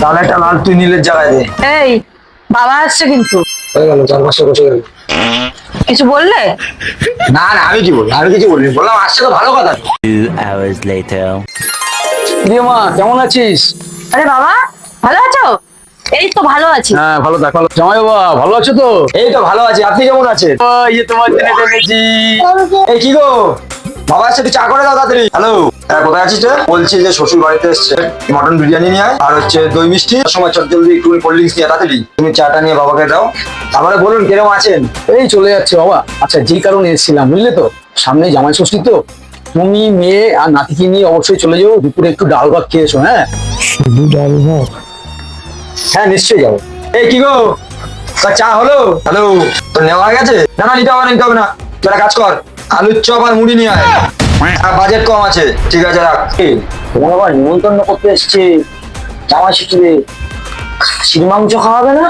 তাহলে একটা লাল তুই নীলের জায়গায় দে। এই বাবা আসছে কিন্তু, হয়ে গেল 4-500 বছর গেল। কিছু বললে? না না, আমি কি বলি, আমি কিছু বলিনি, বললাম আসছে তো ভালো কথা। 2 hours later. রে মা, কেমন আছিস? আরে বাবা, ভালো আছো? এই তো ভালো আছি। হ্যাঁ, ভালো থাক, ভালো। জামাই বাবা ভালো আছো তো? এই তো ভালো আছি, আপনি কেমন আছেন? এই যে তোমার জন্য এনেছি। এই কি গো, বাবার সাথে চা করে দাও তাড়াতাড়ি। হ্যালো, হ্যাঁ কোথায় আছিস রে? বলছি যে শ্বশুর বাড়িতে এসছে, মটন বিরিয়ানি নিয়ে আয়, আর হচ্ছে দই মিষ্টি, সময় চট জলদি একটু কোল্ড ড্রিঙ্কস নিয়ে তাড়াতাড়ি। তুমি চাটা নিয়ে বাবাকে দাও, তারপরে বলুন কিরকম আছেন। এই চলে যাচ্ছে বাবা। আচ্ছা, যেই কারণে এসেছিলাম বুঝলে তো, সামনে জামাই ষষ্ঠী তো, তুমি মেয়ে আর নাতিকে নিয়ে অবশ্যই চলে যাও, দুপুরে একটু ডাল ভাত খেয়ে এসো। হ্যাঁ, শুধু ডাল ভাত? হ্যাঁ নিশ্চয়ই যাবো। এই কি গো, তা চা হলো? হ্যালো, তো নেওয়া গেছে? না না, নিতে হবে না, নিতে হবে না। তোরা কাজ কর, আলুর চপ আর মুড়ি নিয়ে আয়, আর বাজেট কম আছে। ঠিক আছে, রাখ। তোমার আবার নিমন্ত্রণ করতে এসছে জামাই ষষ্ঠীতে, খাসির মাংস খাওয়াবে না?